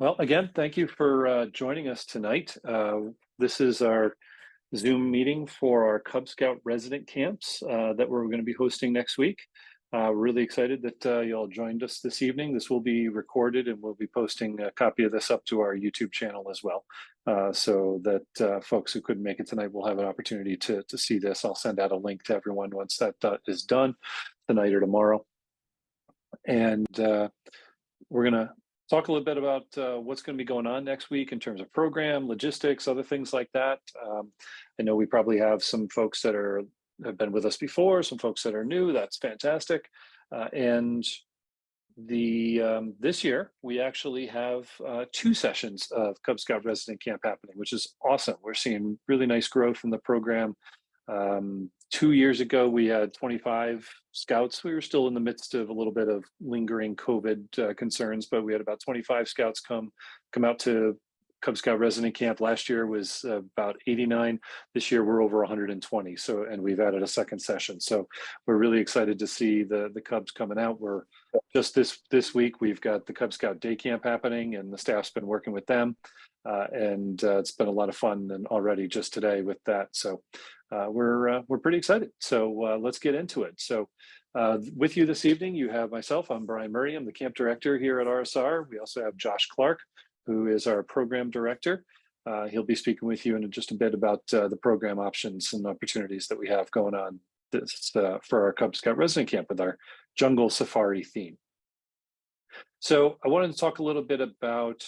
Well, again, thank you for joining us tonight. This is our Zoom meeting for our Cub Scout resident camps that we're going to be hosting next week. Really excited that you all joined us this evening. This will be recorded and we'll be posting a copy of this up to our YouTube channel as well, so that folks who couldn't make it tonight will have an opportunity to see this. I'll send out a link to everyone once that is done tonight or tomorrow. And we're going to talk a little bit about what's going to be going on next week in terms of program, logistics, other things like that. I know we probably have some folks that have been with us before, some folks that are new. That's fantastic. And this year we actually have 2 sessions of Cub Scout resident camp happening, which is awesome. We're seeing really nice growth in the program. 2 years ago, we had 25 scouts. We were still in the midst of a little bit of lingering COVID concerns, but we had about 25 scouts come out to Cub Scout resident camp. Last year was about 89. This year we're over 120. So, and we've added a second session. So we're really excited to see the Cubs coming out. We're just this week, we've got the Cub Scout day camp happening and the staff's been working with them. And it's been a lot of fun and already just today with that. So we're pretty excited. So let's get into it. So with you this evening, you have myself. I'm Brian Murray. I'm the camp director here at RSR. We also have Josh Clark, who is our program director. He'll be speaking with you in just a bit about the program options and opportunities that we have going on this, for our Cub Scout resident camp with our jungle safari theme. So I wanted to talk a little bit about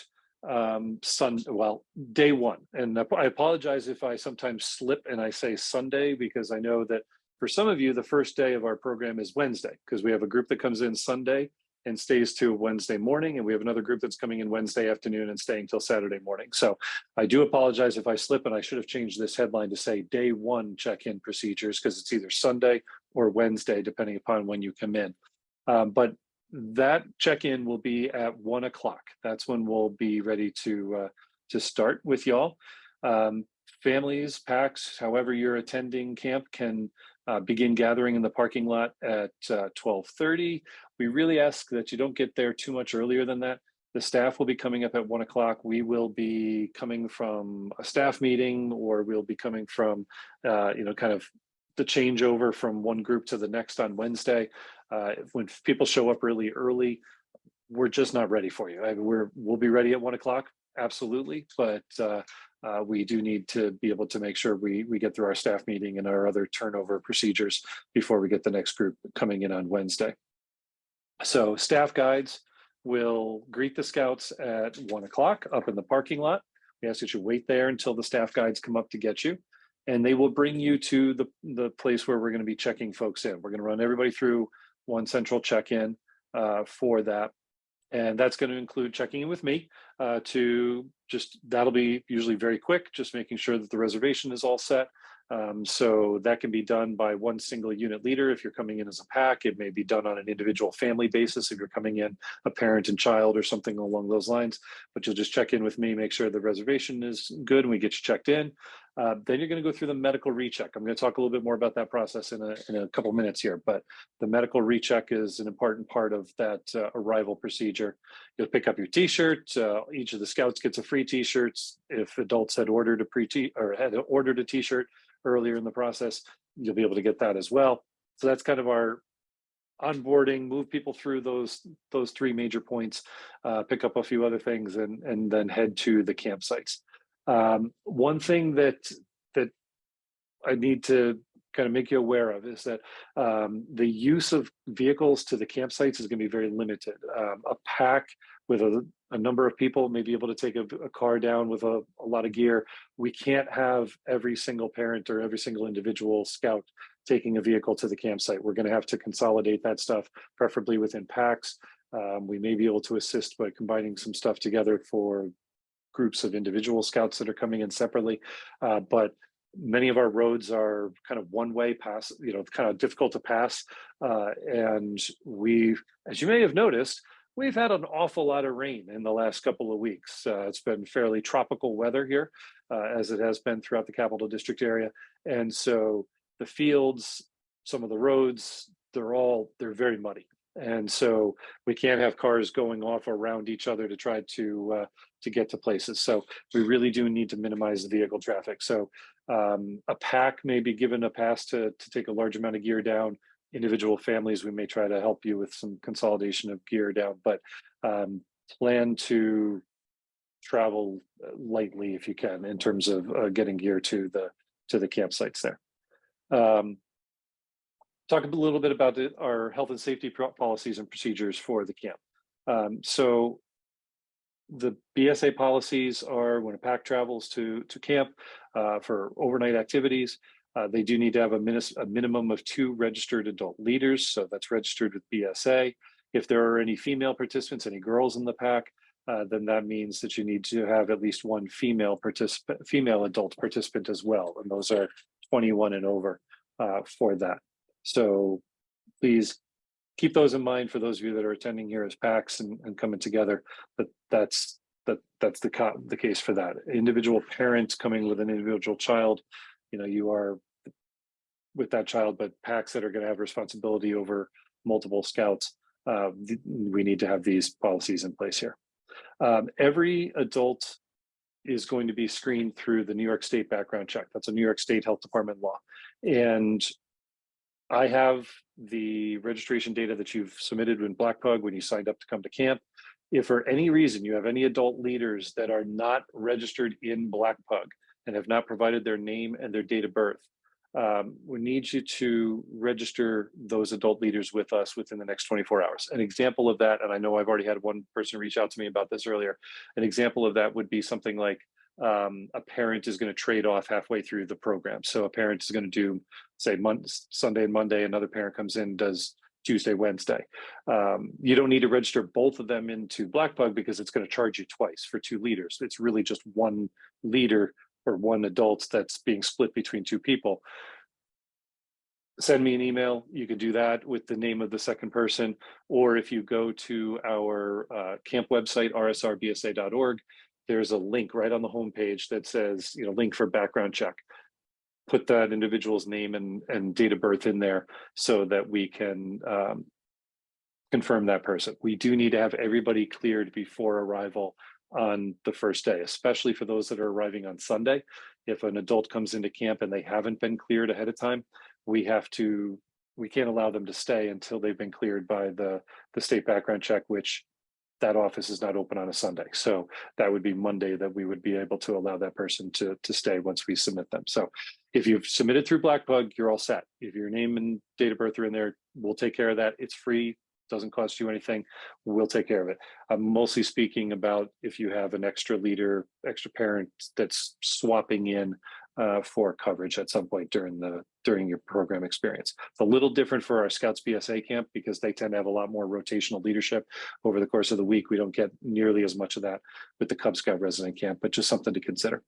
day one. And I apologize if I sometimes slip and I say Sunday, because I know that for some of you, the first day of our program is Wednesday, because we have a group that comes in Sunday and stays to Wednesday morning. And we have another group that's coming in Wednesday afternoon and staying till Saturday morning. So I do apologize if I slip, and I should have changed this headline to say day one check-in procedures, because it's either Sunday or Wednesday, depending upon when you come in. But that check-in will be at 1 o'clock. That's when we'll be ready to start with y'all. Families, packs, however you're attending camp, can begin gathering in the parking lot at 12:30. We really ask that you don't get there too much earlier than that. The staff will be coming up at 1 o'clock. We will be coming from a staff meeting, or we'll be coming from, kind of the changeover from one group to the next on Wednesday. When people show up really early, we're just not ready for you. I mean, we'll be ready at 1 o'clock, absolutely, but we do need to be able to make sure we get through our staff meeting and our other turnover procedures before we get the next group coming in on Wednesday. So staff guides will greet the scouts at 1 o'clock up in the parking lot. We ask that you wait there until the staff guides come up to get you, and they will bring you to the place where we're going to be checking folks in. We're going to run everybody through one central check-in for that. And that's going to include checking in with me that'll be usually very quick, just making sure that the reservation is all set. So that can be done by one single unit leader. If you're coming in as a pack, it may be done on an individual family basis if you're coming in a parent and child or something along those lines. But you'll just check in with me, make sure the reservation is good, and we get you checked in. Then you're going to go through the medical recheck. I'm going to talk a little bit more about that process in a couple minutes here, but the medical recheck is an important part of that arrival procedure. You'll pick up your t-shirt. Each of the scouts gets a free t-shirt. If adults had ordered a t-shirt earlier in the process, you'll be able to get that as well. So that's kind of our onboarding, move people through those 3 major points, pick up a few other things, and then head to the campsites. One thing that I need to kind of make you aware of is that the use of vehicles to the campsites is going to be very limited. A pack with a number of people may be able to take a car down with a lot of gear. We can't have every single parent or every single individual scout taking a vehicle to the campsite. We're going to have to consolidate that stuff, preferably within packs. We may be able to assist by combining some stuff together for groups of individual scouts that are coming in separately. But many of our roads are kind of one-way pass, kind of difficult to pass. And as you may have noticed, we've had an awful lot of rain in the last couple of weeks. It's been fairly tropical weather here, as it has been throughout the Capital District area. And so the fields, some of the roads, they're very muddy. And so we can't have cars going off around each other to try to get to places. So we really do need to minimize the vehicle traffic. So a pack may be given a pass to take a large amount of gear down. Individual families, we may try to help you with some consolidation of gear down, but plan to travel lightly if you can in terms of getting gear to the campsites there. Talk a little bit about our health and safety policies and procedures for the camp. So the BSA policies are when a pack travels to camp for overnight activities, they do need to have a minimum of 2 registered adult leaders. So that's registered with BSA. If there are any female participants, any girls in the pack, then that means that you need to have at least 1 female adult participant as well. And those are 21 and over for that. So please keep those in mind for those of you that are attending here as packs and coming together. But that's the case for that. Individual parents coming with an individual child, you are with that child, but packs that are going to have responsibility over multiple scouts, we need to have these policies in place here. Every adult is going to be screened through the New York State background check. That's a New York State Health Department law. And I have the registration data that you've submitted in Black Pug when you signed up to come to camp. If for any reason you have any adult leaders that are not registered in Black Pug and have not provided their name and their date of birth, we need you to register those adult leaders with us within the next 24 hours. An example of that, and I know I've already had one person reach out to me about this earlier, an example of that would be something like a parent is going to trade off halfway through the program. So a parent is going to do, say, Sunday and Monday, another parent comes in, does Tuesday, Wednesday. You don't need to register both of them into Black Pug because it's going to charge you twice for 2 leaders. It's really just 1 leader or 1 adult that's being split between 2 people. Send me an email. You can do that with the name of the second person, or if you go to our camp website, rsrbsa.org, there's a link right on the homepage that says, link for background check. Put that individual's name and date of birth in there so that we can confirm that person. We do need to have everybody cleared before arrival on the first day, especially for those that are arriving on Sunday. If an adult comes into camp and they haven't been cleared ahead of time, we can't allow them to stay until they've been cleared by the state background check, which that office is not open on a Sunday. So that would be Monday that we would be able to allow that person to stay once we submit them. So if you've submitted through Black Pug, you're all set. If your name and date of birth are in there, we'll take care of that. It's free, doesn't cost you anything. We'll take care of it. I'm mostly speaking about if you have an extra leader, extra parent that's swapping in for coverage at some point during your program experience. It's a little different for our Scouts BSA camp because they tend to have a lot more rotational leadership over the course of the week. We don't get nearly as much of that with the Cub Scout resident camp, but just something to consider.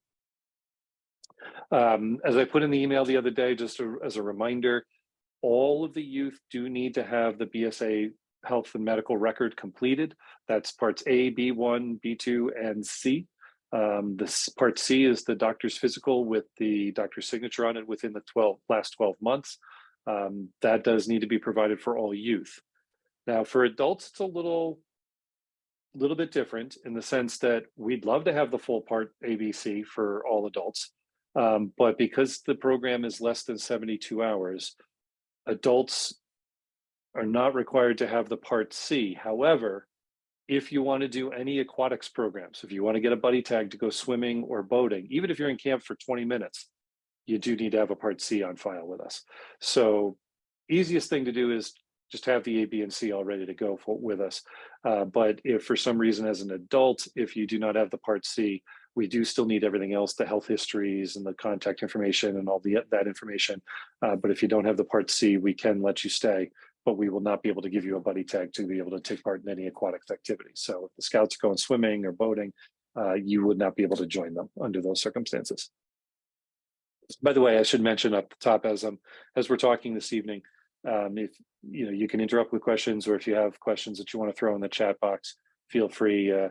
As I put in the email the other day, just as a reminder, all of the youth do need to have the BSA health and medical record completed. That's parts A, B1, B2, and C. This part C is the doctor's physical with the doctor's signature on it within the last 12 months. That does need to be provided for all youth. Now, for adults, it's a little bit different in the sense that we'd love to have the full part ABC for all adults. But because the program is less than 72 hours, adults are not required to have the part C. However, if you want to do any aquatics programs, if you want to get a buddy tag to go swimming or boating, even if you're in camp for 20 minutes, you do need to have a part C on file with us. So easiest thing to do is just have the A, B, and C all ready to go with us. But if for some reason as an adult, if you do not have the part C, we do still need everything else, the health histories and the contact information and all that information. But if you don't have the part C, we can let you stay, but we will not be able to give you a buddy tag to be able to take part in any aquatics activities. So if the scouts are going swimming or boating, you would not be able to join them under those circumstances. By the way, I should mention up top as we're talking this evening, if you can interrupt with questions, or if you have questions that you want to throw in the chat box, feel free. A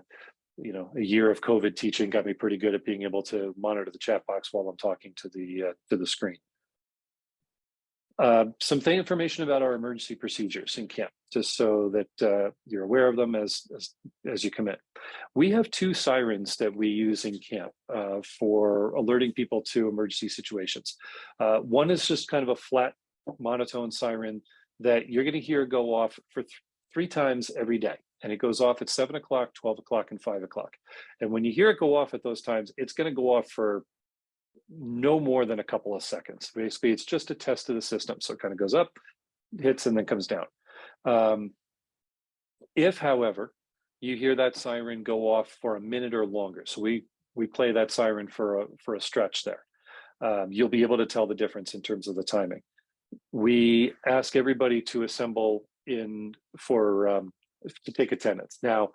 year of COVID teaching got me pretty good at being able to monitor the chat box while I'm talking to the screen. Information about our emergency procedures in camp, just so that you're aware of them as you come in. We have 2 sirens that we use in camp for alerting people to emergency situations. One is just kind of a flat, monotone siren that you're going to hear go off for 3 times every day. And it goes off at 7 o'clock, 12 o'clock, and 5 o'clock. And when you hear it go off at those times, it's going to go off for no more than a couple of seconds. Basically, it's just a test of the system. So it kind of goes up, hits, and then comes down. If, however, you hear that siren go off for a minute or longer, so we play that siren for a stretch there, you'll be able to tell the difference in terms of the timing. We ask everybody to assemble in to take attendance. Now,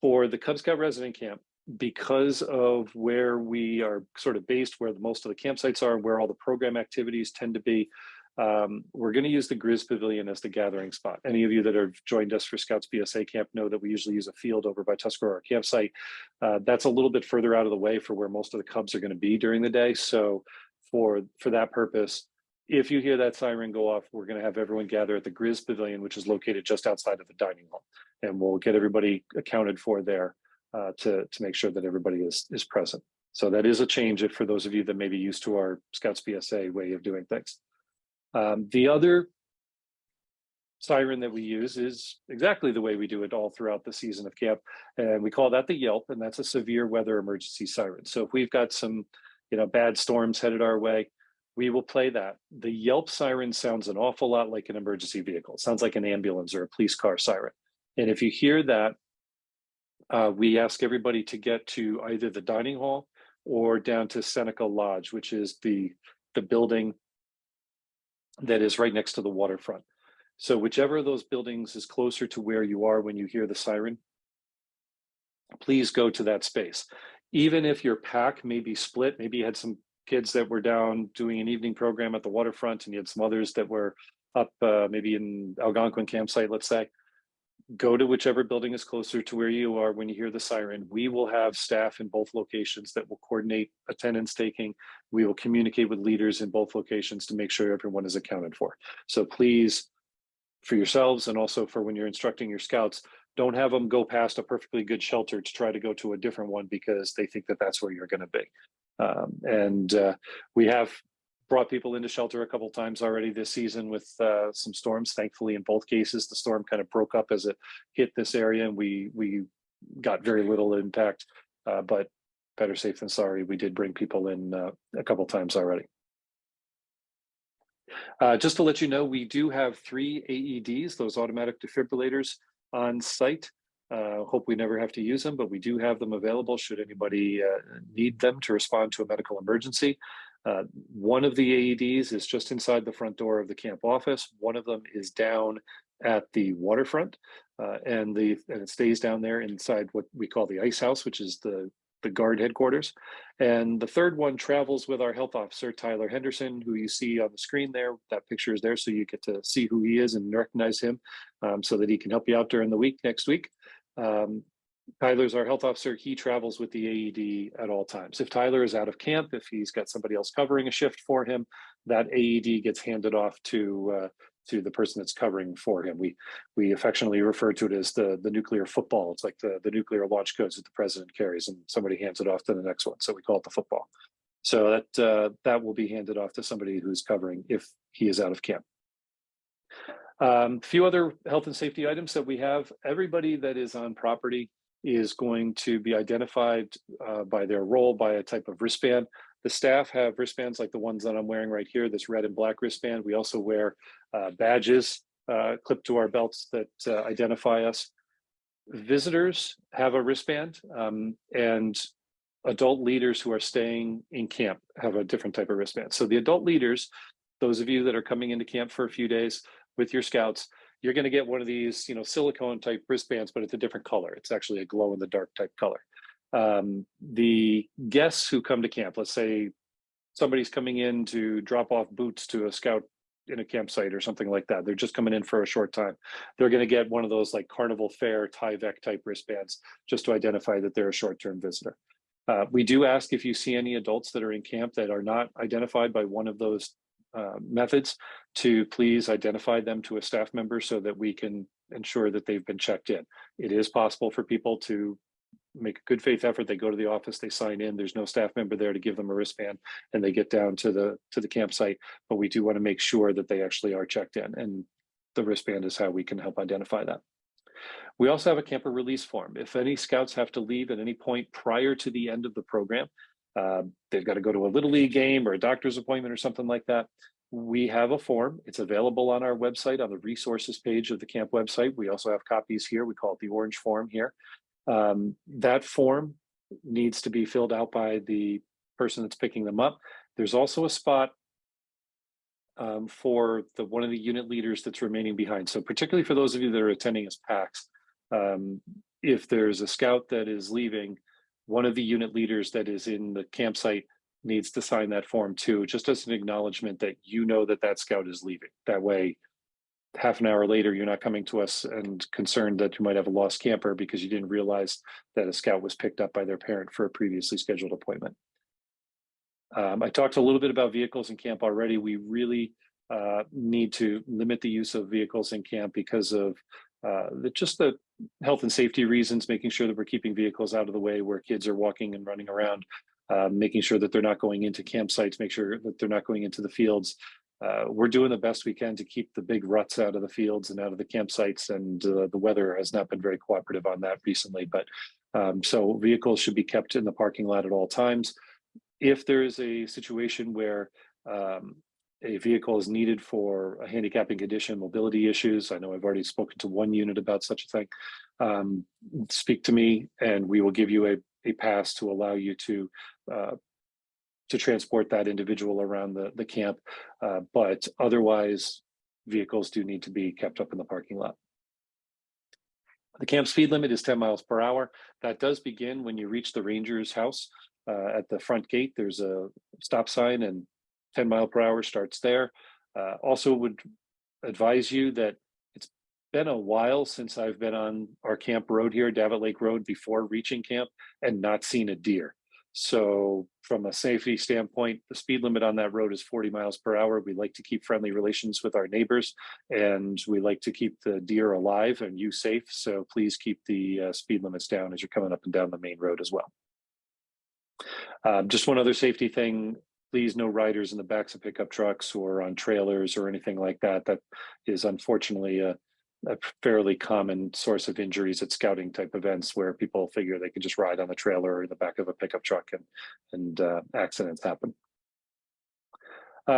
for the Cub Scout resident camp, because of where we are sort of based, where most of the campsites are, where all the program activities tend to be, we're going to use the Grizz Pavilion as the gathering spot. Any of you that have joined us for Scouts BSA camp know that we usually use a field over by Tuscarora campsite. That's a little bit further out of the way for where most of the Cubs are going to be during the day. So for that purpose, if you hear that siren go off, we're going to have everyone gather at the Grizz Pavilion, which is located just outside of the dining hall. And we'll get everybody accounted for there to make sure that everybody is present. So that is a change for those of you that may be used to our Scouts BSA way of doing things. The other siren that we use is exactly the way we do it all throughout the season of camp. And we call that the Yelp, and that's a severe weather emergency siren. So if we've got some, bad storms headed our way, we will play that. The Yelp siren sounds an awful lot like an emergency vehicle. It sounds like an ambulance or a police car siren. And if you hear that, we ask everybody to get to either the dining hall or down to Seneca Lodge, which is the building that is right next to the waterfront. So whichever of those buildings is closer to where you are when you hear the siren, please go to that space. Even if your pack may be split, maybe you had some kids that were down doing an evening program at the waterfront and you had some others that were up maybe in Algonquin campsite, let's say, go to whichever building is closer to where you are when you hear the siren. We will have staff in both locations that will coordinate attendance taking. We will communicate with leaders in both locations to make sure everyone is accounted for. So please, for yourselves and also for when you're instructing your scouts, don't have them go past a perfectly good shelter to try to go to a different one because they think that that's where you're going to be. We have brought people into shelter a couple of times already this season with some storms. Thankfully, in both cases, the storm kind of broke up as it hit this area, and we got very little impact. But better safe than sorry. We did bring people in a couple of times already. Just to let you know, we do have 3 AEDs, those automatic defibrillators, on site. Hope we never have to use them, but we do have them available should anybody need them to respond to a medical emergency. One of the AEDs is just inside the front door of the camp office. One of them is down at the waterfront, and it stays down there inside what we call the ice house, which is the guard headquarters. And the third one travels with our health officer, Tyler Henderson, who you see on the screen there. That picture is there so you get to see who he is and recognize him so that he can help you out during the week next week. Tyler's our health officer. He travels with the AED at all times. If Tyler is out of camp, if he's got somebody else covering a shift for him, that AED gets handed off to the person that's covering for him. We affectionately refer to it as the nuclear football. It's like the nuclear launch codes that the president carries, and somebody hands it off to the next one. So we call it the football. So that will be handed off to somebody who's covering if he is out of camp. A few other health and safety items that we have. Everybody that is on property is going to be identified by their role by a type of wristband. The staff have wristbands like the ones that I'm wearing right here, this red and black wristband. We also wear badges clipped to our belts that identify us. Visitors have a wristband, and adult leaders who are staying in camp have a different type of wristband. So the adult leaders, those of you that are coming into camp for a few days with your scouts, you're going to get one of these, silicone type wristbands, but it's a different color. It's actually a glow in the dark type color. The guests who come to camp, let's say somebody's coming in to drop off boots to a scout in a campsite or something like that. They're just coming in for a short time. They're going to get one of those like Carnival Fair Tyvek type wristbands just to identify that they're a short-term visitor. We do ask if you see any adults that are in camp that are not identified by one of those methods to please identify them to a staff member so that we can ensure that they've been checked in. It is possible for people to make a good faith effort. They go to the office, they sign in, there's no staff member there to give them a wristband, and they get down to the campsite. But we do want to make sure that they actually are checked in, and the wristband is how we can help identify that. We also have a camper release form. If any scouts have to leave at any point prior to the end of the program, they've got to go to a Little League game or a doctor's appointment or something like that, we have a form. It's available on our website, on the resources page of the camp website. We also have copies here. We call it the orange form here. That form needs to be filled out by the person that's picking them up. There's also a spot for one of the unit leaders that's remaining behind. So particularly for those of you that are attending as packs, if there's a scout that is leaving, one of the unit leaders that is in the campsite needs to sign that form too, just as an acknowledgement that you know that that scout is leaving. That way, half an hour later, you're not coming to us and concerned that you might have a lost camper because you didn't realize that a scout was picked up by their parent for a previously scheduled appointment. I talked a little bit about vehicles in camp already. We really need to limit the use of vehicles in camp because of just the health and safety reasons, making sure that we're keeping vehicles out of the way where kids are walking and running around, making sure that they're not going into campsites, make sure that they're not going into the fields. We're doing the best we can to keep the big ruts out of the fields and out of the campsites, and the weather has not been very cooperative on that recently. But so vehicles should be kept in the parking lot at all times. If there is a situation where a vehicle is needed for a handicapping condition, mobility issues, I know I've already spoken to one unit about such a thing, speak to me and we will give you a pass to allow you to transport that individual around the camp. But otherwise, vehicles do need to be kept up in the parking lot. The camp speed limit is 10 miles per hour. That does begin when you reach the ranger's house. At the front gate, there's a stop sign and 10 mile per hour starts there. Also would advise you that it's been a while since I've been on our camp road here, Davitt Lake Road, before reaching camp and not seen a deer. So from a safety standpoint, the speed limit on that road is 40 miles per hour. We like to keep friendly relations with our neighbors, and we like to keep the deer alive and you safe. So please keep the speed limits down as you're coming up and down the main road as well. Just one other safety thing, please no riders in the backs of pickup trucks or on trailers or anything like that. That is unfortunately a fairly common source of injuries at scouting type events where people figure they can just ride on the trailer or in the back of a pickup truck and accidents happen.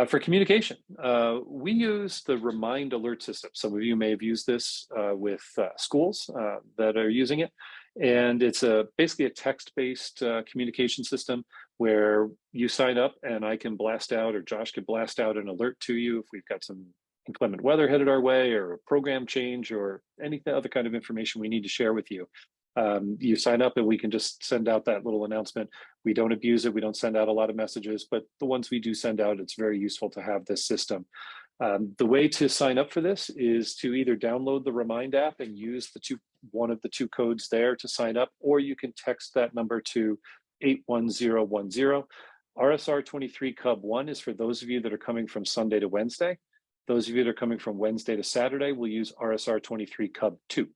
For communication, we use the Remind Alert system. Some of you may have used this with schools that are using it. And it's basically a text-based communication system where you sign up and I can blast out, or Josh can blast out an alert to you if we've got some inclement weather headed our way or a program change or any other kind of information we need to share with you. You sign up and we can just send out that little announcement. We don't abuse it. We don't send out a lot of messages, but the ones we do send out, it's very useful to have this system. The way to sign up for this is to either download the Remind app and use one of the two codes there to sign up, or you can text that number to 81010. RSR 23 Cub 1 is for those of you that are coming from Sunday to Wednesday. Those of you that are coming from Wednesday to Saturday will use RSR 23 Cub 2.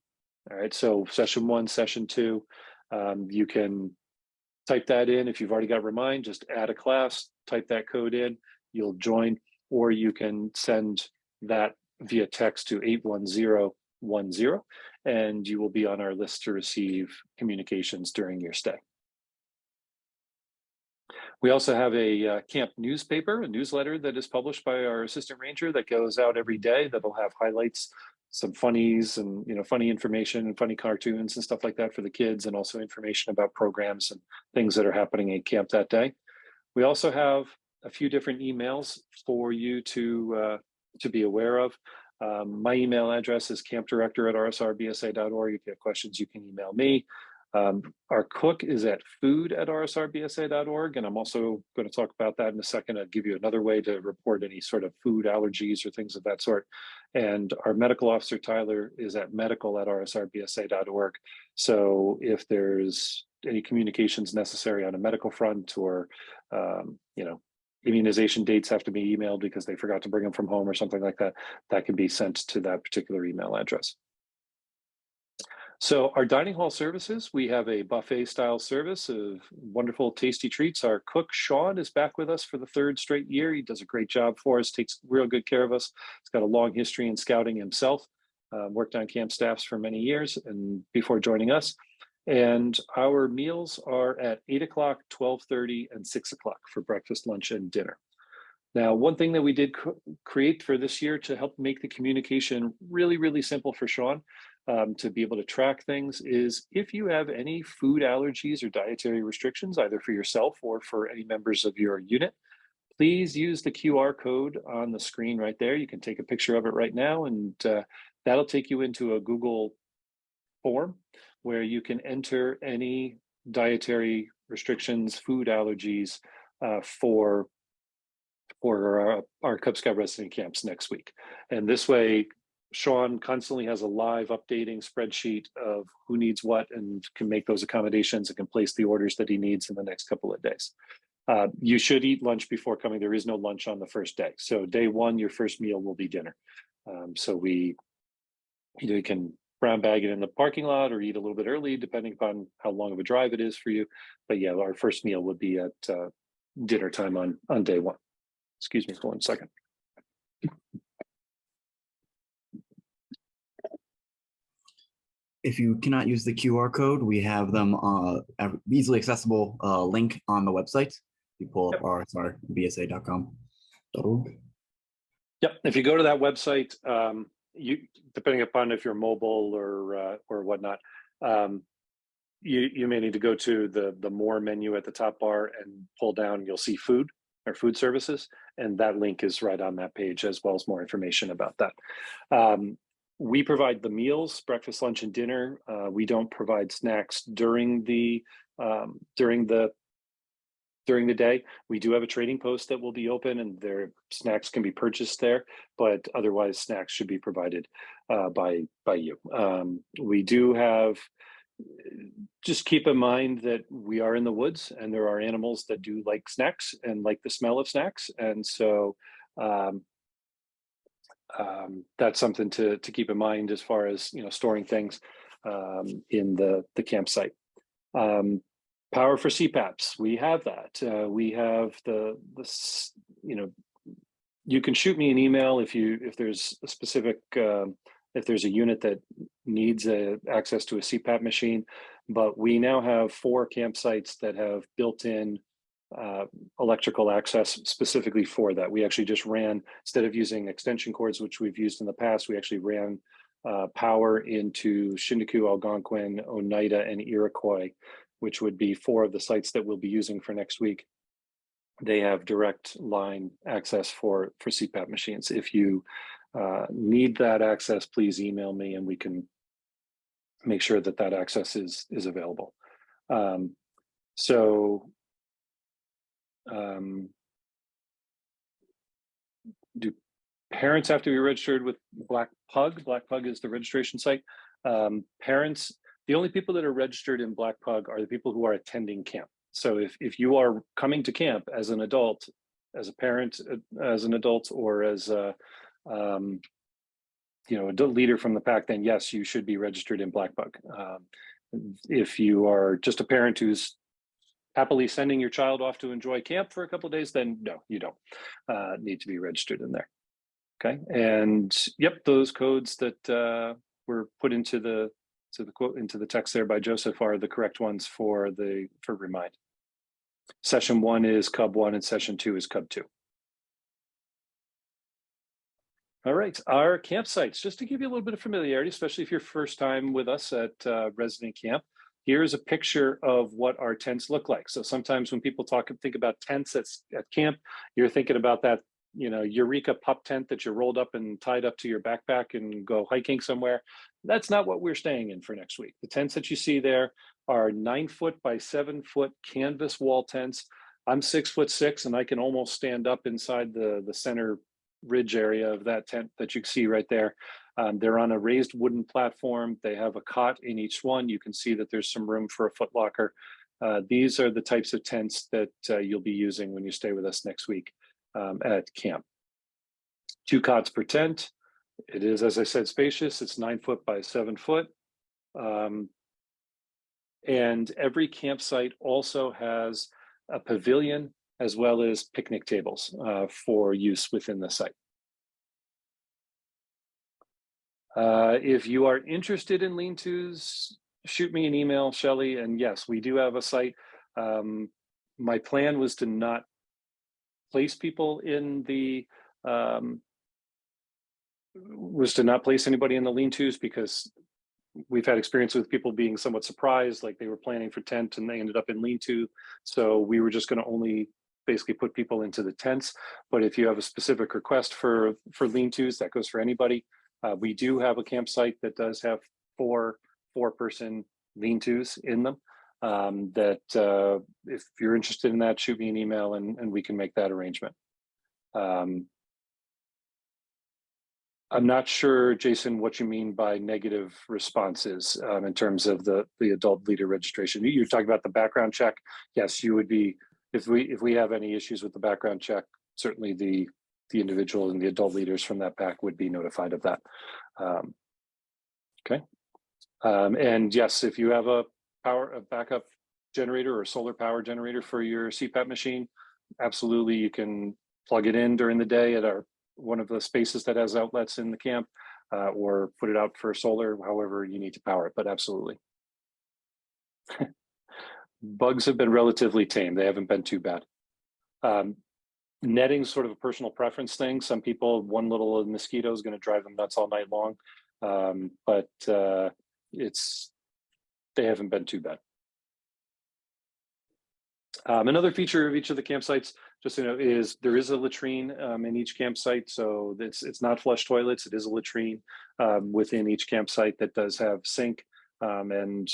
All right, so session 1, session 2, you can type that in. If you've already got Remind, just add a class, type that code in, you'll join, or you can send that via text to 81010, and you will be on our list to receive communications during your stay. We also have a camp newspaper, a newsletter that is published by our assistant ranger that goes out every day that'll have highlights, some funnies and funny information and funny cartoons and stuff like that for the kids, and also information about programs and things that are happening at camp that day. We also have a few different emails for you to be aware of. My email address is campdirector@rsrbsa.org. If you have questions, you can email me. Our cook is at food@rsrbsa.org, and I'm also going to talk about that in a second. I'll give you another way to report any sort of food allergies or things of that sort. And our medical officer, Tyler, is at medical@rsrbsa.org. So if there's any communications necessary on a medical front or, immunization dates have to be emailed because they forgot to bring them from home or something like that, that can be sent to that particular email address. So our dining hall services, we have a buffet style service of wonderful, tasty treats. Our cook, Sean, is back with us for the 3rd straight year. He does a great job for us, takes real good care of us. He's got a long history in scouting himself, worked on camp staffs for many years and before joining us. And our meals are at 8 o'clock, 12:30, and 6 o'clock for breakfast, lunch, and dinner. Now, one thing that we did create for this year to help make the communication really, really simple for Sean to be able to track things is if you have any food allergies or dietary restrictions, either for yourself or for any members of your unit, please use the QR code on the screen right there. You can take a picture of it right now, and that'll take you into a Google form where you can enter any dietary restrictions, food allergies for our Cub Scout resident camps next week. And this way, Sean constantly has a live updating spreadsheet of who needs what and can make those accommodations and can place the orders that he needs in the next couple of days. You should eat lunch before coming. There is no lunch on the first day. So day 1, your first meal will be dinner. So you can brown bag it in the parking lot or eat a little bit early, depending upon how long of a drive it is for you. But yeah, our first meal would be at dinner time on day 1. Excuse me for 1 second. If you cannot use the QR code, we have them easily accessible link on the website. You pull up rsrbsa.com.org. Yep. If you go to that website, you depending upon if you're mobile or whatnot, you may need to go to the more menu at the top bar and pull down. You'll see food or food services, and that link is right on that page, as well as more information about that. We provide the meals, breakfast, lunch, and dinner. We don't provide snacks during the day. We do have a trading post that will be open, and their snacks can be purchased there, but otherwise snacks should be provided by you. We do have, just keep in mind that we are in the woods and there are animals that do like snacks and like the smell of snacks. And so that's something to keep in mind as far as, storing things in the campsite. Power for CPAPs, we have that. We have you can shoot me an email if there's a specific, if there's a unit that needs access to a CPAP machine, but we now have 4 campsites that have built-in electrical access specifically for that. We actually just ran, instead of using extension cords, which we've used in the past, we actually ran power into Shinnecock, Algonquin, Oneida, and Iroquois, which would be 4 of the sites that we'll be using for next week. They have direct line access for CPAP machines. If you need that access, please email me and we can make sure that access is available. Do parents have to be registered with Black Pug? Black Pug is the registration site. Parents, the only people that are registered in Black Pug are the people who are attending camp. So if you are coming to camp as an adult, as a parent, as an adult, or as a adult leader from the pack, then yes, you should be registered in Black Pug. If you are just a parent who's happily sending your child off to enjoy camp for a couple of days, then no, you don't need to be registered in there. Okay, and yep, those codes that were put into the text there by Joseph are the correct ones for Remind. Session 1 is Cub 1 and Session 2 is Cub 2. All right, our campsites, just to give you a little bit of familiarity, especially if you're first time with us at Resident Camp, here's a picture of what our tents look like. So sometimes when people think about tents at camp, you're thinking about that, Eureka pup tent that you rolled up and tied up to your backpack and go hiking somewhere. That's not what we're staying in for next week. The tents that you see there are 9-foot by 7-foot canvas wall tents. I'm 6'6", and I can almost stand up inside the center ridge area of that tent that you can see right there. They're on a raised wooden platform. They have a cot in each one. You can see that there's some room for a foot locker. These are the types of tents that you'll be using when you stay with us next week at camp. 2 cots per tent. It is, as I said, spacious. It's 9 foot by 7 foot. And every campsite also has a pavilion as well as picnic tables for use within the site. If you are interested in lean-tos, shoot me an email, Shelly, and yes, we do have a site. My plan was to not place people in the place anybody in the lean-tos, because we've had experience with people being somewhat surprised, like they were planning for tent and they ended up in lean-to. So we were just going to only basically put people into the tents. But if you have a specific request for lean-tos, that goes for anybody. We do have a campsite that does have four-person lean-tos in them. If you're interested in that, shoot me an email and we can make that arrangement. I'm not sure, Jason, what you mean by negative responses in terms of the adult leader registration. You're talking about the background check. Yes, you would be, if we have any issues with the background check, certainly the individual and the adult leaders from that pack would be notified of that. Okay. And yes, if you have a backup generator or solar power generator for your CPAP machine, absolutely, you can plug it in during the day at one of the spaces that has outlets in the camp, or put it out for solar, however you need to power it, but absolutely. Bugs have been relatively tame. They haven't been too bad. Netting is sort of a personal preference thing. Some people, one little mosquito is going to drive them nuts all night long, but they haven't been too bad. Another feature of each of the campsites, just so you know, is there is a latrine in each campsite. So it's not flush toilets. It is a latrine within each campsite that does have sink and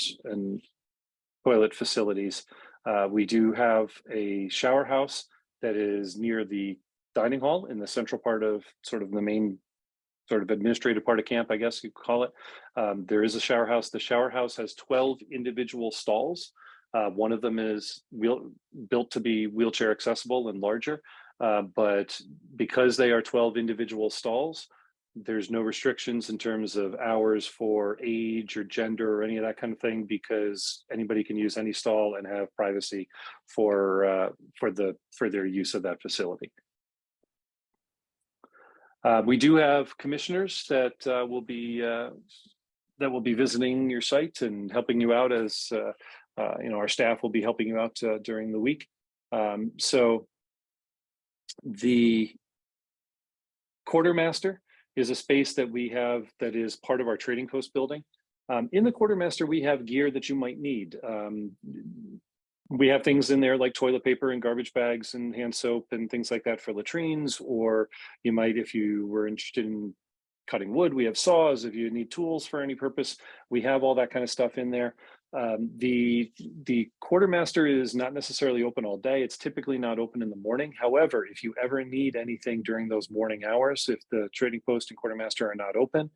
toilet facilities. We do have a shower house that is near the dining hall in the central part of sort of the main sort of administrative part of camp, I guess you could call it. There is a shower house. The shower house has 12 individual stalls. One of them is built to be wheelchair accessible and larger, but because they are 12 individual stalls, there's no restrictions in terms of hours for age or gender or any of that kind of thing, because anybody can use any stall and have privacy for their use of that facility. We do have commissioners that will be visiting your site and helping you out as our staff will be helping you out during the week. So the Quartermaster is a space that we have that is part of our trading post building. In the Quartermaster, we have gear that you might need. We have things in there like toilet paper and garbage bags and hand soap and things like that for latrines, or you might, if you were interested in cutting wood, we have saws. If you need tools for any purpose, we have all that kind of stuff in there. The Quartermaster is not necessarily open all day. It's typically not open in the morning. However, if you ever need anything during those morning hours, if the trading post and Quartermaster are not open,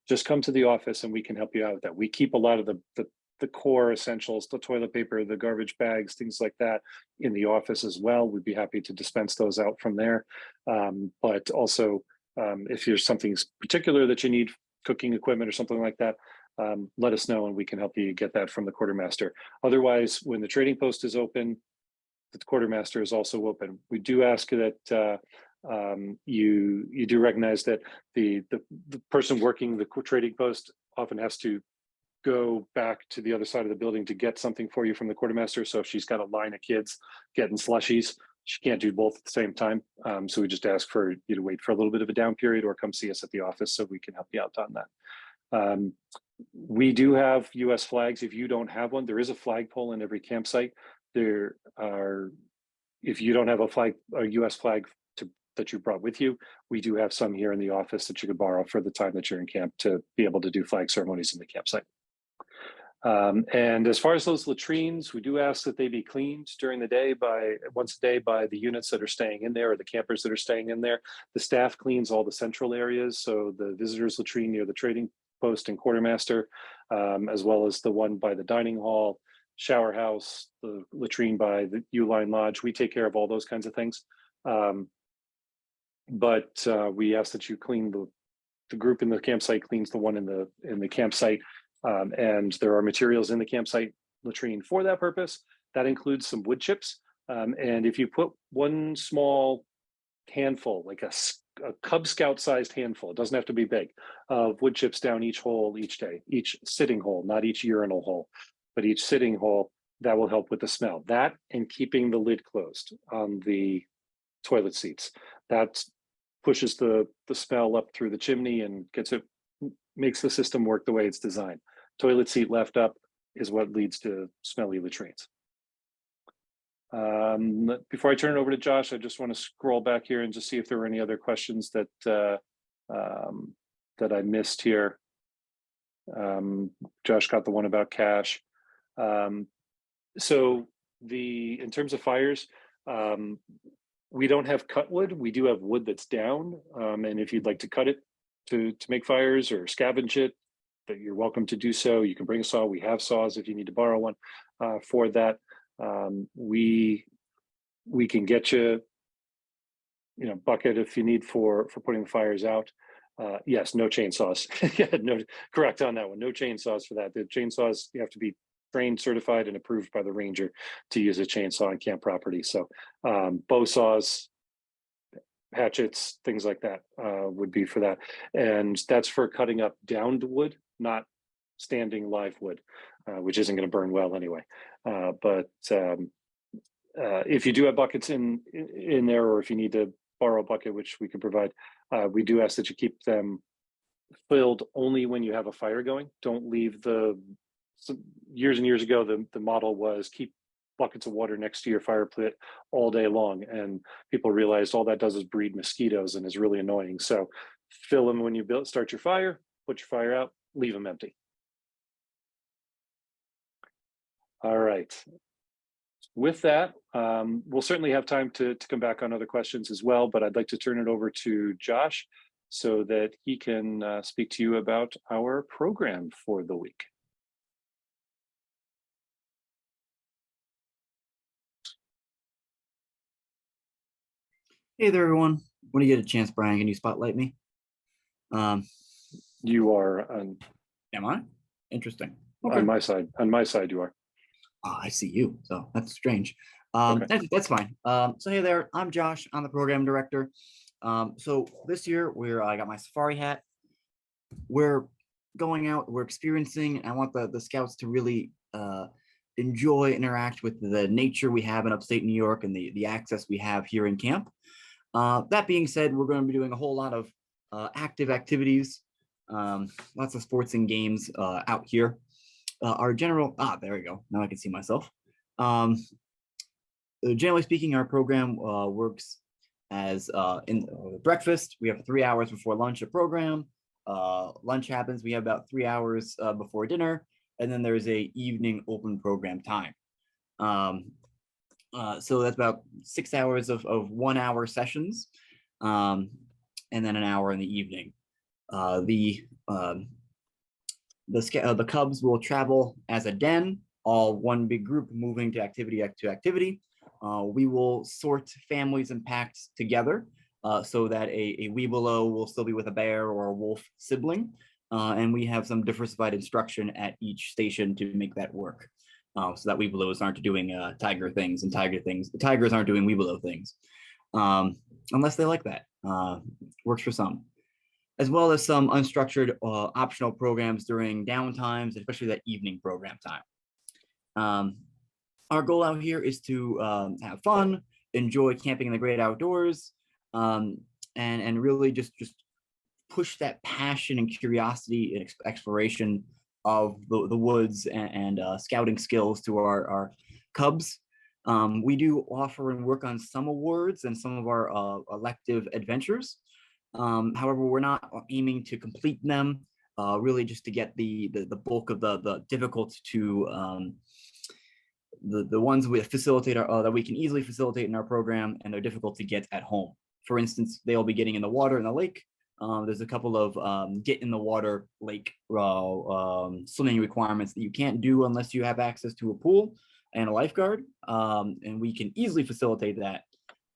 just come to the office and we can help you out with that. We keep a lot of the core essentials, the toilet paper, the garbage bags, things like that in the office as well. We'd be happy to dispense those out from there. But also, if there's something particular that you need, cooking equipment or something like that, let us know and we can help you get that from the Quartermaster. Otherwise, when the trading post is open, the Quartermaster is also open. We do ask that you do recognize that the person working the trading post often has to go back to the other side of the building to get something for you from the Quartermaster. So if she's got a line of kids getting slushies, she can't do both at the same time. So we just ask for you to wait for a little bit of a down period or come see us at the office so we can help you out on that. We do have US flags. If you don't have one, there is a flagpole in every campsite. If you don't have a US flag that you brought with you, we do have some here in the office that you could borrow for the time that you're in camp to be able to do flag ceremonies in the campsite. And as far as those latrines, we do ask that they be cleaned during the day once a day by the units that are staying in there or the campers that are staying in there. The staff cleans all the central areas, so the visitors latrine near the trading post and Quartermaster, as well as the one by the dining hall, shower house, the latrine by the Uline Lodge. We take care of all those kinds of things. But we ask that you clean the group in the campsite cleans the one in the campsite. And there are materials in the campsite latrine for that purpose. That includes some wood chips. And if you put one small handful, like a Cub Scout sized handful, it doesn't have to be big, of wood chips down each hole each day, each sitting hole, not each urinal hole, but each sitting hole, that will help with the smell. That and keeping the lid closed on the toilet seats. That pushes the smell up through the chimney and makes the system work the way it's designed. Toilet seat left up is what leads to smelly latrines. Before I turn it over to Josh, I just want to scroll back here and just see if there were any other questions that that I missed here. Josh got the one about cash. So in terms of fires, we don't have cut wood. We do have wood that's down. And if you'd like to cut it to make fires or scavenge it, that you're welcome to do so. You can bring a saw. We have saws if you need to borrow one for that. We can get you, bucket if you need for putting the fires out. Yes, no chainsaws. Yeah, no, correct on that one. No chainsaws for that. The chainsaws, you have to be trained, certified, and approved by the ranger to use a chainsaw on camp property. So bow saws, hatchets, things like that would be for that. And that's for cutting up downed wood, not standing live wood, which isn't going to burn well anyway. But if you do have buckets in there, or if you need to borrow a bucket, which we can provide, we do ask that you keep them filled only when you have a fire going. Don't leave years and years ago, the model was keep buckets of water next to your fire pit all day long. And people realized all that does is breed mosquitoes and is really annoying. So fill them when you start your fire, put your fire out, leave them empty. All right. With that, we'll certainly have time to come back on other questions as well, but I'd like to turn it over to Josh so that he can speak to you about our program for the week. Hey there, everyone. When you get a chance, Brian, can you spotlight me? You are on. Am I? Interesting. Okay. On my side. On my side, you are. I see you, so that's strange. Okay. That's fine. So hey there, I'm Josh. I'm the program director. So this year I got my safari hat. We're going out. We're experiencing. I want the scouts to really enjoy, interact with the nature we have in upstate New York and the access we have here in camp. That being said, we're going to be doing a whole lot of active activities, lots of sports and games out here. Our general, there we go. Now I can see myself. Generally speaking, our program works as in breakfast. We have 3 hours before lunch a program. Lunch happens. We have about 3 hours before dinner, and then there's a evening open program time. So that's about 6 hours of 1 hour sessions, and then an hour in the evening. The Cubs will travel as a den, all one big group moving to activity to activity. We will sort families and packs together so that a weebelo will still be with a bear or a wolf sibling. And we have some diversified instruction at each station to make that work. So that weebelos aren't doing tiger things, and the tigers aren't doing weebelo things. Unless they like that. Works for some. As well as some unstructured optional programs during downtimes, especially that evening program time. Our goal out here is to have fun, enjoy camping in the great outdoors, and really just push that passion and curiosity and exploration of the woods and scouting skills to our Cubs. We do offer and work on some awards and some of our elective adventures. However, we're not aiming to complete them, really just to get the bulk of the difficult to the ones we facilitate that we can easily facilitate in our program, and they're difficult to get at home. For instance, they'll be getting in the water in the lake. There's a couple of get in the water lake swimming requirements that you can't do unless you have access to a pool and a lifeguard, and we can easily facilitate that.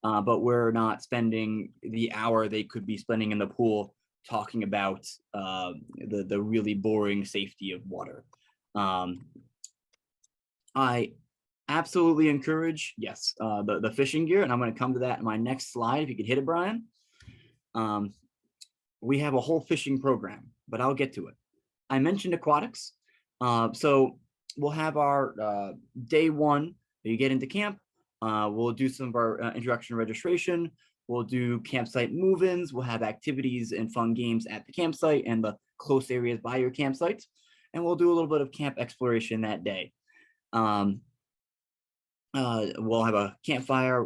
But we're not spending the hour they could be spending in the pool talking about the really boring safety of water. I absolutely encourage, yes, the fishing gear, and I'm going to come to that in my next slide. If you could hit it, Brian. We have a whole fishing program, but I'll get to it. I mentioned aquatics. So we'll have our day one that you get into camp. We'll do some of our introduction registration. We'll do campsite move-ins. We'll have activities and fun games at the campsite and the close areas by your campsite. And we'll do a little bit of camp exploration that day. We'll have a campfire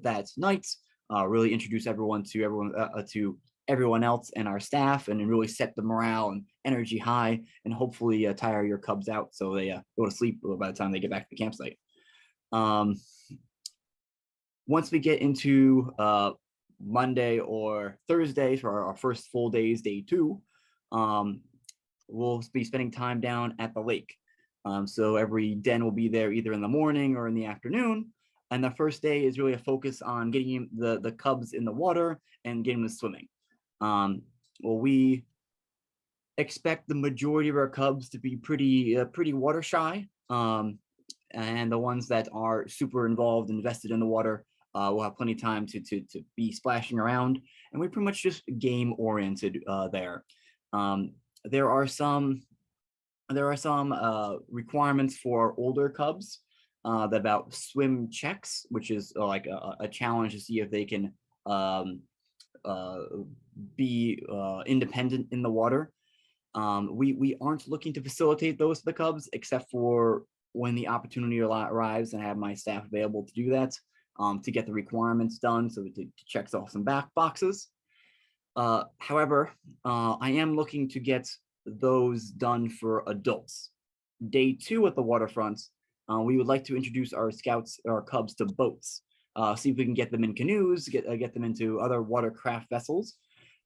that night. Really introduce everyone to everyone else and our staff, and really set the morale and energy high, and hopefully tire your cubs out so they go to sleep by the time they get back to the campsite. Once we get into Monday or Thursday for our first full days, day 2, we'll be spending time down at the lake. So every den will be there either in the morning or in the afternoon. And the first day is really a focus on getting the cubs in the water and getting them swimming. Well, we expect the majority of our cubs to be pretty water shy. And the ones that are super involved, invested in the water, will have plenty of time to be splashing around. And we're pretty much just game oriented there. There are some requirements for older cubs about swim checks, which is like a challenge to see if they can be independent in the water. We aren't looking to facilitate those for the cubs, except for when the opportunity arrives, and I have my staff available to do that, to get the requirements done, so it checks off some back boxes. However, I am looking to get those done for adults. Day 2 at the waterfront, we would like to introduce our cubs to boats. See if we can get them in canoes, get them into other watercraft vessels.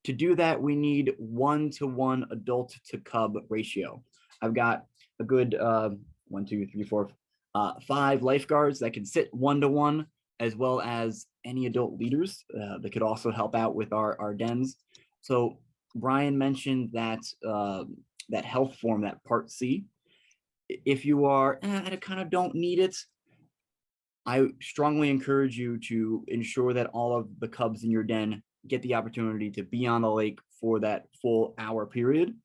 To do that, we need 1-to-1 adult to cub ratio. I've got a good 1, 2, 3, 4, 5 lifeguards that can sit 1-to-1, as well as any adult leaders that could also help out with our dens. So Brian mentioned that that health form, that part C. If you are, I kind of don't need it, I strongly encourage you to ensure that all of the cubs in your den get the opportunity to be on the lake for that full hour period,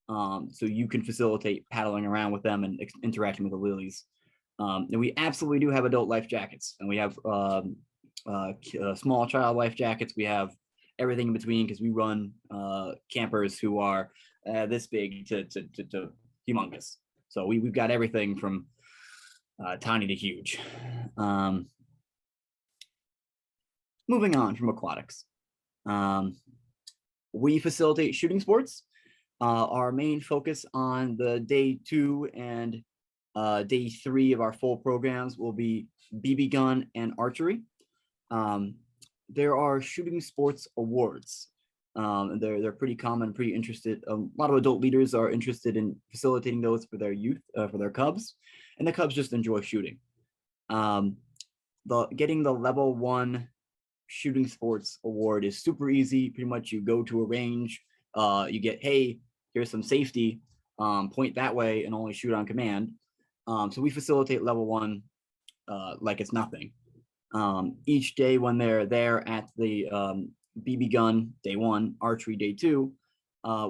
so you can facilitate paddling around with them and interacting with the lilies. And we absolutely do have adult life jackets, and we have small child life jackets. We have everything in between, because we run campers who are this big to humongous. So we've got everything from tiny to huge. Moving on from aquatics. We facilitate shooting sports. Our main focus on the day 2 and day 3 of our full programs will be BB gun and archery. There are shooting sports awards. They're pretty common, pretty interested. A lot of adult leaders are interested in facilitating those for their youth, for their cubs, and the cubs just enjoy shooting. Getting the level 1 shooting sports award is super easy. Pretty much you go to a range, you get, hey, here's some safety, point that way and only shoot on command. So we facilitate level 1 like it's nothing. Each day when they're there at the BB gun, day 1, archery, day 2,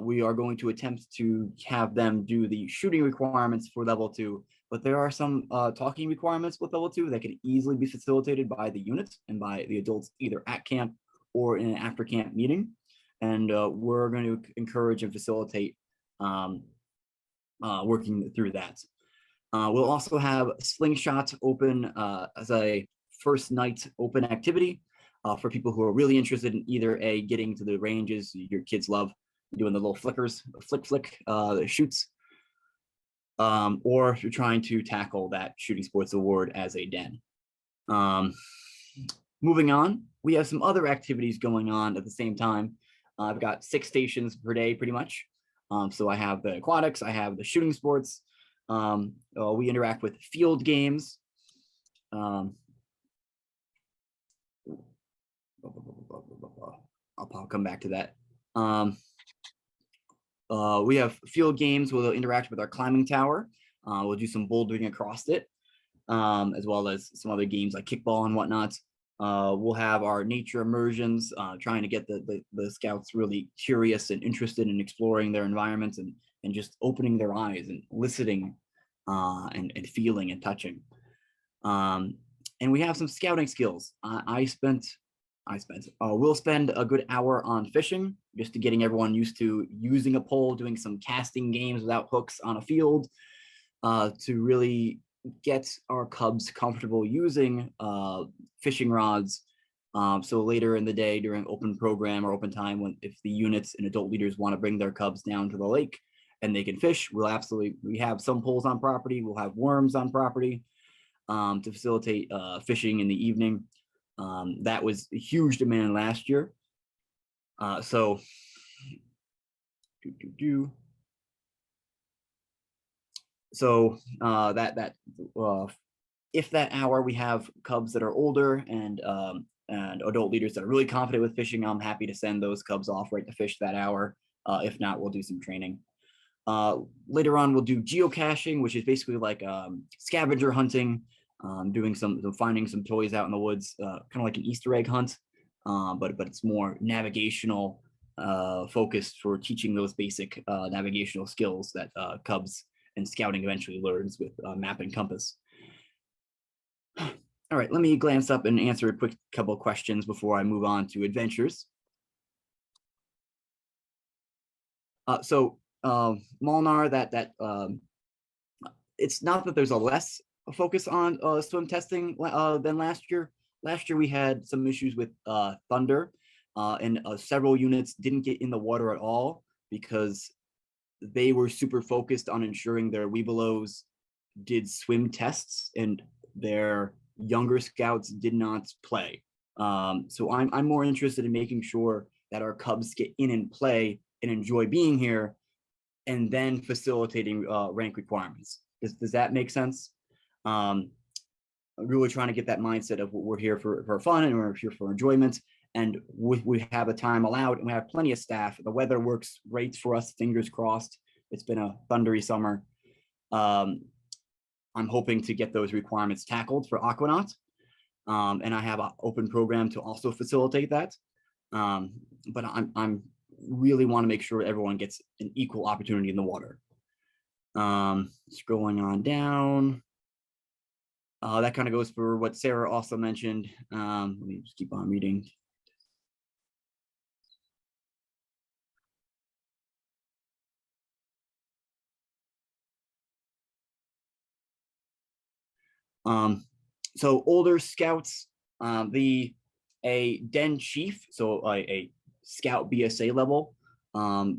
we are going to attempt to have them do the shooting requirements for level 2, but there are some talking requirements with level 2 that can easily be facilitated by the units and by the adults, either at camp or in an after camp meeting. And we're going to encourage and facilitate working through that. We'll also have slingshot open as a first night open activity for people who are really interested in either getting to the ranges your kids love, doing the little flickers, flick, the shoots, or if you're trying to tackle that shooting sports award as a den. Moving on, we have some other activities going on at the same time. I've got 6 stations per day pretty much. So I have the aquatics, I have the shooting sports. We interact with field games. I'll come back to that. We have field games. We'll interact with our climbing tower. We'll do some bouldering across it, as well as some other games like kickball and whatnot. We'll have our nature immersions, trying to get the scouts really curious and interested in exploring their environments and just opening their eyes and listening and feeling and touching. And we have some scouting skills. We'll spend a good hour on fishing, just to getting everyone used to using a pole, doing some casting games without hooks on a field, to really get our cubs comfortable using fishing rods. So later in the day during open program or open time, if the units and adult leaders want to bring their cubs down to the lake and they can fish, we have some poles on property, we'll have worms on property to facilitate fishing in the evening. That was a huge demand last year. So if that hour we have cubs that are older and adult leaders that are really confident with fishing, I'm happy to send those cubs off right to fish that hour. If not, we'll do some training. Later on, we'll do geocaching, which is basically like scavenger hunting, finding some toys out in the woods, kind of like an Easter egg hunt, but it's more navigational focused for teaching those basic navigational skills that cubs and scouting eventually learns with map and compass. All right, let me glance up and answer a quick couple of questions before I move on to adventures. Molnar, it's not that there's a less focus on swim testing than last year. Last year we had some issues with thunder, and several units didn't get in the water at all because they were super focused on ensuring their Webelos did swim tests and their younger scouts did not play. So I'm more interested in making sure that our cubs get in and play and enjoy being here, and then facilitating rank requirements. Does that make sense? Really trying to get that mindset of we're here for fun and we're here for enjoyment, and we have the time allowed and we have plenty of staff. The weather works great for us, fingers crossed. It's been a thundery summer. I'm hoping to get those requirements tackled for Aquanaut, and I have an open program to also facilitate that. But I'm really want to make sure everyone gets an equal opportunity in the water. Scrolling on down. That kind of goes for what Sarah also mentioned. Let me just keep on reading. So older scouts, a den chief, so a scout BSA level. I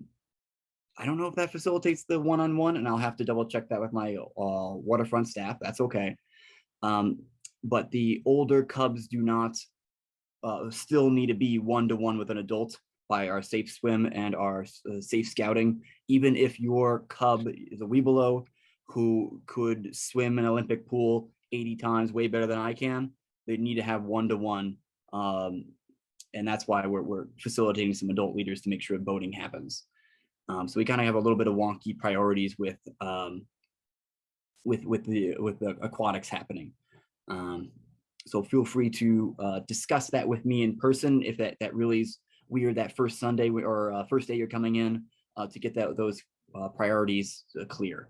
don't know if that facilitates the one-on-one, and I'll have to double check that with my waterfront staff. That's okay. But the older cubs do not still need to be one-to-one with an adult by our safe swim and our safe scouting. Even if your cub is a Webelo who could swim an Olympic pool 80 times way better than I can, they need to have one-to-one. And that's why we're facilitating some adult leaders to make sure boating happens. So we kind of have a little bit of wonky priorities with the aquatics happening. So feel free to discuss that with me in person if that really is weird that first Sunday or first day you're coming in, to get those priorities clear.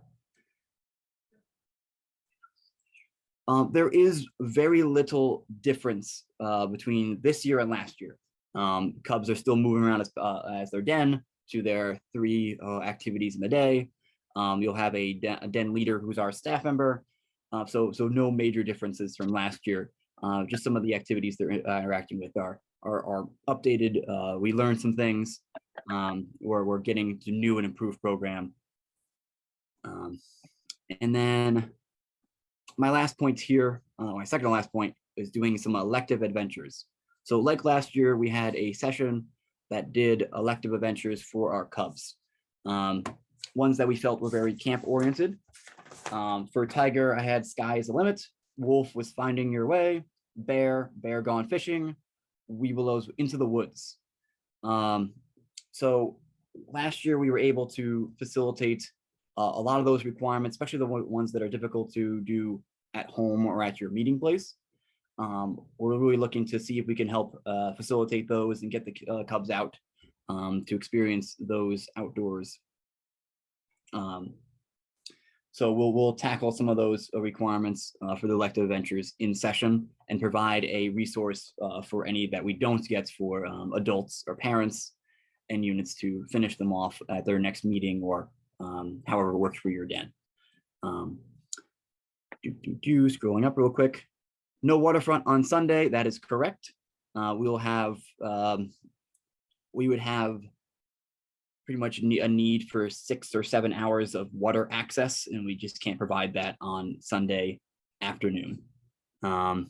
There is very little difference between this year and last year. Cubs are still moving around as their den to their 3 activities in the day. You'll have a den leader who's our staff member. So no major differences from last year. Just some of the activities they're interacting with are updated. We learned some things. We're getting to new and improved program. And then my last point here, my second to last point, is doing some elective adventures. So like last year, we had a session that did elective adventures for our cubs. Ones that we felt were very camp oriented. For Tiger, I had Sky is the Limit. Wolf was Finding Your Way. Bear Gone Fishing. Weeblos Into the Woods. So last year we were able to facilitate a lot of those requirements, especially the ones that are difficult to do at home or at your meeting place. We're really looking to see if we can help facilitate those and get the cubs out to experience those outdoors. So we'll tackle some of those requirements for the elective adventures in session and provide a resource for any that we don't get for adults or parents and units to finish them off at their next meeting or however works for your den. Scrolling up real quick. No waterfront on Sunday. That is correct. We would have pretty much a need for 6 or 7 hours of water access, and we just can't provide that on Sunday afternoon. And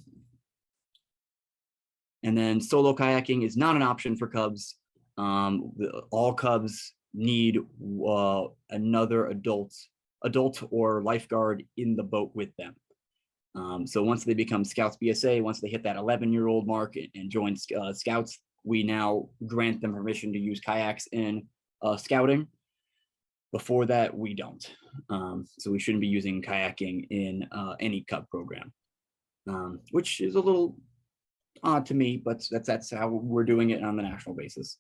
then solo kayaking is not an option for cubs. All cubs need another adult or lifeguard in the boat with them. So once they become Scouts BSA, once they hit that 11-year-old mark and join Scouts, we now grant them permission to use kayaks in scouting. Before that, we don't. So we shouldn't be using kayaking in any cub program, which is a little odd to me, but that's how we're doing it on the national basis.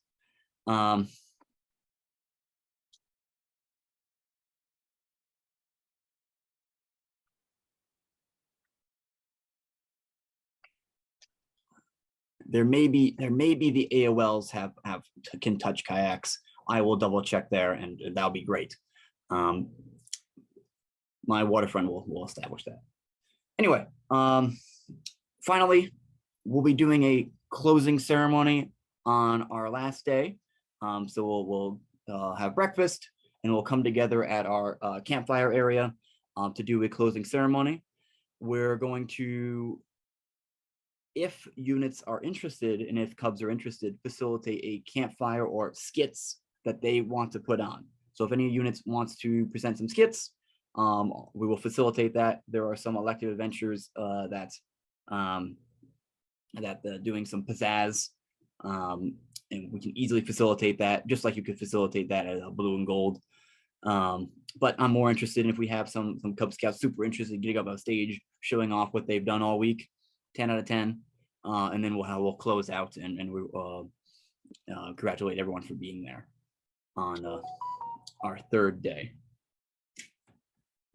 There may be the AOLs can touch kayaks. I will double check there, and that'll be great. My waterfront will establish that. Anyway, finally, we'll be doing a closing ceremony on our last day. So we'll have breakfast, and we'll come together at our campfire area to do a closing ceremony. We're going to, if units are interested and if cubs are interested, facilitate a campfire or skits that they want to put on. So if any units wants to present some skits, we will facilitate that. There are some elective adventures that doing some pizzazz, and we can easily facilitate that, just like you could facilitate that at Blue and Gold. But I'm more interested in if we have some Cub Scouts super interested in getting up on stage, showing off what they've done all week. 10 out of 10, and then we'll close out and we congratulate everyone for being there on our third day.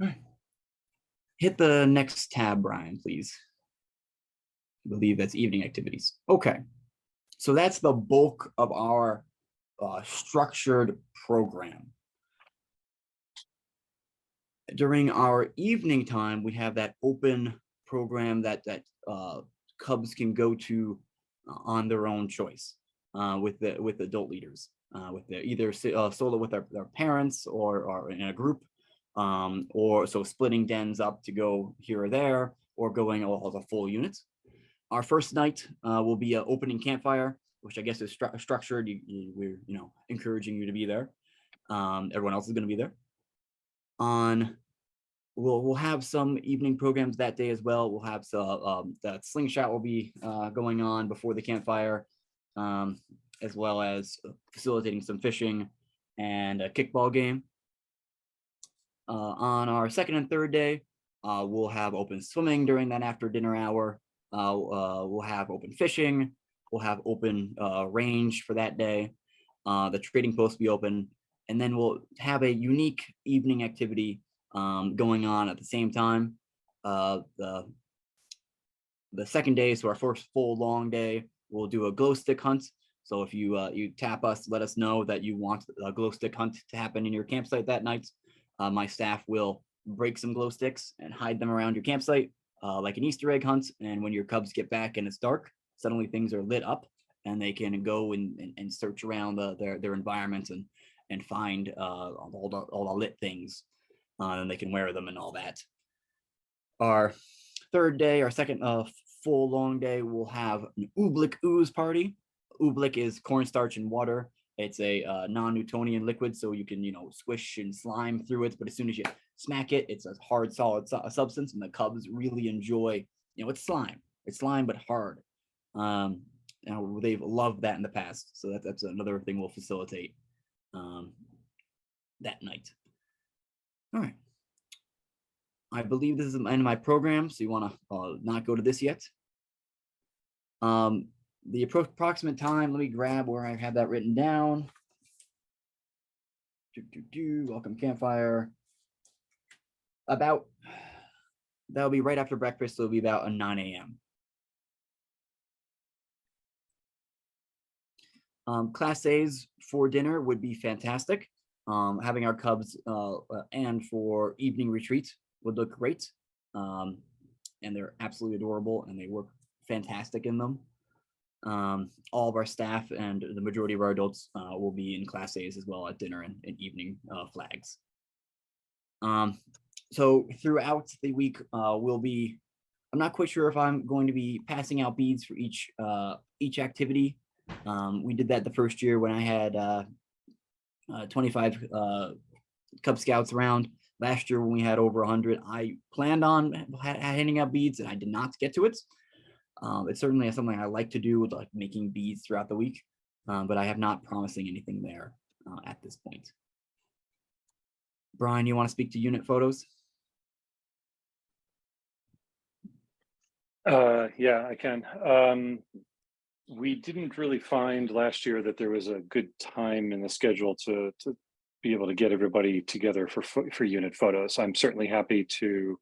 All right. Hit the next tab, Brian, please. I believe that's evening activities. Okay, so that's the bulk of our structured program. During our evening time, we have that open program that Cubs can go to on their own choice with adult leaders, with either solo with their parents or in a group, or so splitting dens up to go here or there, or going all as a full unit. Our first night will be an opening campfire, which I guess is structured. We're encouraging you to be there. Everyone else is going to be there. We'll have some evening programs that day as well. We'll have that slingshot will be going on before the campfire, as well as facilitating some fishing and a kickball game. On our second and third day, we'll have open swimming during that after dinner hour. We'll have open fishing. We'll have open range for that day. The trading post will be open, and then we'll have a unique evening activity going on at the same time. The second day, so our first full long day, we'll do a glow stick hunt. So if you tap us, let us know that you want a glow stick hunt to happen in your campsite that night. My staff will break some glow sticks and hide them around your campsite, like an Easter egg hunt. And when your Cubs get back and it's dark, suddenly things are lit up, and they can go and search around their environment and find all the lit things. And they can wear them and all that. Our third day, our second full long day, we'll have an oobleck ooze party. Oobleck is cornstarch and water. It's a non-Newtonian liquid, so you can, squish and slime through it. But as soon as you smack it, it's a hard, solid substance, and the cubs really enjoy. It's slime. It's slime, but hard. They've loved that in the past, so that's another thing we'll facilitate that night. All right. I believe this is the end of my program, so you want to not go to this yet. The approximate time, let me grab where I have that written down. Welcome campfire. That'll be right after breakfast, so it'll be about 9 a.m. Class A's for dinner would be fantastic. Having our cubs and for evening retreat would look great. And they're absolutely adorable, and they work fantastic in them. All of our staff and the majority of our adults will be in Class A's as well at dinner and evening flags. So throughout the week, I'm not quite sure if I'm going to be passing out beads for each activity. We did that the first year when I had 25 Cub Scouts around. Last year when we had over 100, I planned on handing out beads, and I did not get to it. It's certainly something I like to do, with like making beads throughout the week, but I have not promising anything there at this point. Brian, you want to speak to unit photos? Yeah, I can. We didn't really find last year that there was a good time in the schedule to be able to get everybody together for unit photos. I'm certainly happy to,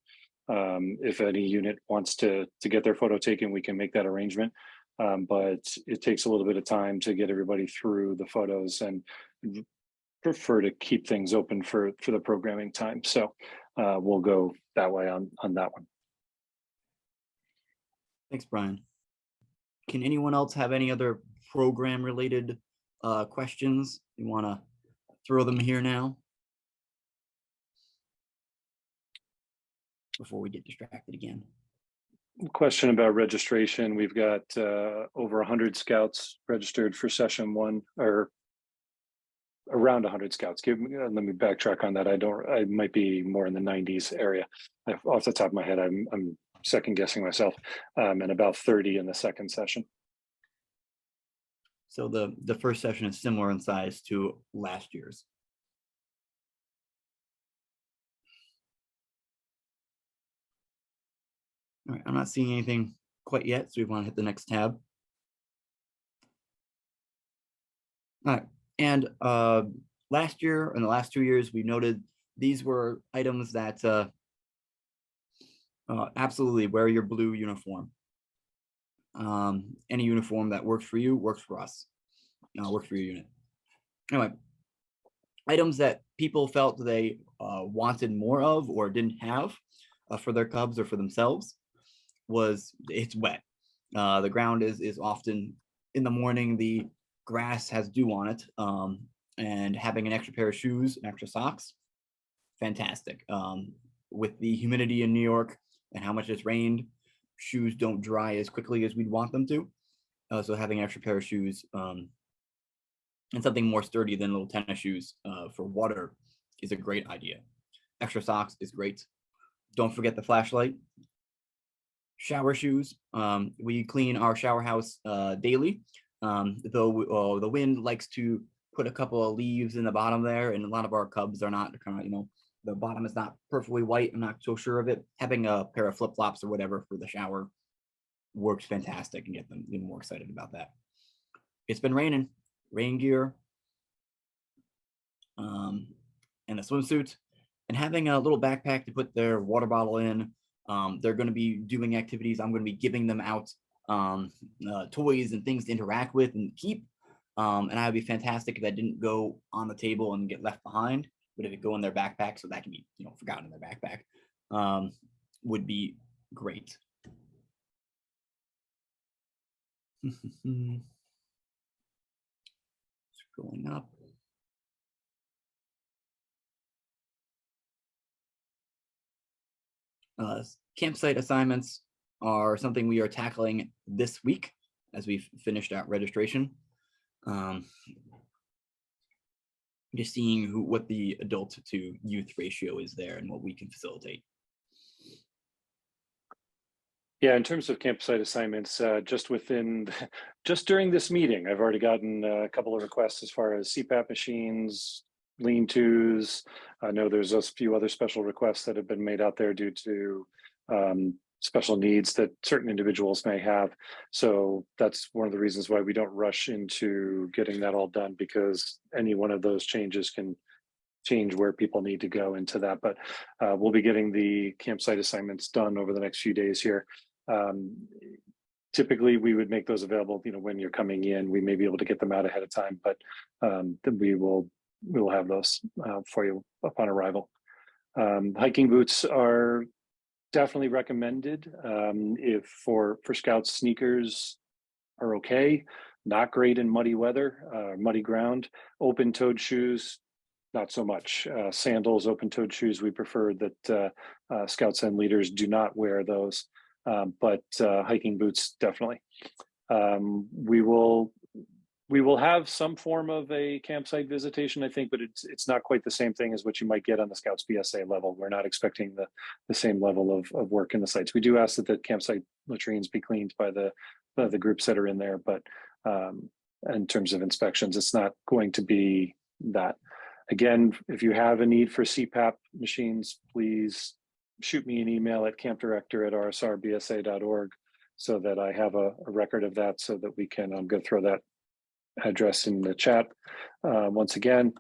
if any unit wants to get their photo taken, we can make that arrangement. But it takes a little bit of time to get everybody through the photos, and prefer to keep things open for the programming time. So we'll go that way on that one. Thanks, Brian. Can anyone else have any other program related questions? You want to throw them here now before we get distracted again? Question about registration. We've got over 100 scouts registered for session 1, or around 100 scouts. Let me backtrack on that. I might be more in the 90s area. Off the top of my head, I'm second guessing myself, and about 30 in the second session. So the first session is similar in size to last year's. All right, I'm not seeing anything quite yet, so we want to hit the next tab. All right, and last year and the last 2 years, we noted these were items that absolutely wear your blue uniform. Any uniform that works for you works for us. Works for your unit. Anyway, items that people felt they wanted more of or didn't have for their cubs or for themselves was it's wet. The ground is often in the morning, the grass has dew on it, and having an extra pair of shoes and extra socks, fantastic. With the humidity in New York and how much it's rained, shoes don't dry as quickly as we'd want them to. So having an extra pair of shoes and something more sturdy than little tennis shoes for water is a great idea. Extra socks is great. Don't forget the flashlight. Shower shoes. We clean our shower house daily, though the wind likes to put a couple of leaves in the bottom there, and a lot of our cubs are not kind of, the bottom is not perfectly white. I'm not so sure of it. Having a pair of flip-flops or whatever for the shower works fantastic, and get them even more excited about that. It's been raining. Rain gear, and a swimsuit, and having a little backpack to put their water bottle in. They're going to be doing activities. I'm going to be giving them out toys and things to interact with and keep. And I would be fantastic if that didn't go on the table and get left behind, but if it go in their backpack, so that can be forgotten in their backpack, would be great. Scrolling up. Campsite assignments are something we are tackling this week as we've finished out registration. Just seeing what the adult to youth ratio is there and what we can facilitate. Yeah, in terms of campsite assignments, just during this meeting, I've already gotten a couple of requests as far as CPAP machines, lean-tos. I know there's a few other special requests that have been made out there due to special needs that certain individuals may have. So that's one of the reasons why we don't rush into getting that all done, because any one of those changes can change where people need to go into that. But we'll be getting the campsite assignments done over the next few days here. Typically we would make those available, when you're coming in. We may be able to get them out ahead of time, but then we will have those for you upon arrival. Hiking boots are definitely recommended. If for scouts, sneakers are okay, not great in muddy weather, muddy ground. Open-toed shoes, not so much. Sandals, open-toed shoes, we prefer that scouts and leaders do not wear those, but hiking boots, definitely. We will have some form of a campsite visitation, I think, but it's not quite the same thing as what you might get on the Scouts BSA level. We're not expecting the same level of work in the sites. We do ask that the campsite latrines be cleaned by the groups that are in there, but in terms of inspections, it's not going to be that. Again, if you have a need for CPAP machines, please shoot me an email at campdirector@rsrbsa.org so that I have a record of that, so that we can, I'm going to throw that address in the chat once again.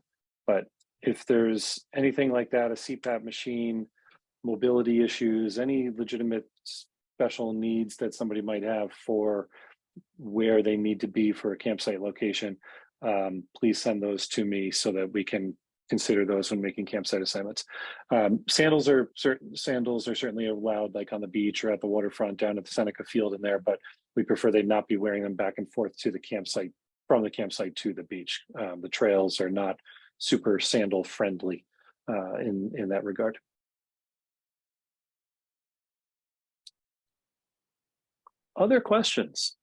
But if there's anything like that, a CPAP machine, mobility issues, any legitimate special needs that somebody might have for where they need to be for a campsite location, please send those to me so that we can consider those when making campsite assignments. Sandals are certainly allowed, like on the beach or at the waterfront down at the Seneca Field in there, but we prefer they not be wearing them back and forth to the campsite, from the campsite to the beach. The trails are not super sandal friendly in that regard. Other questions?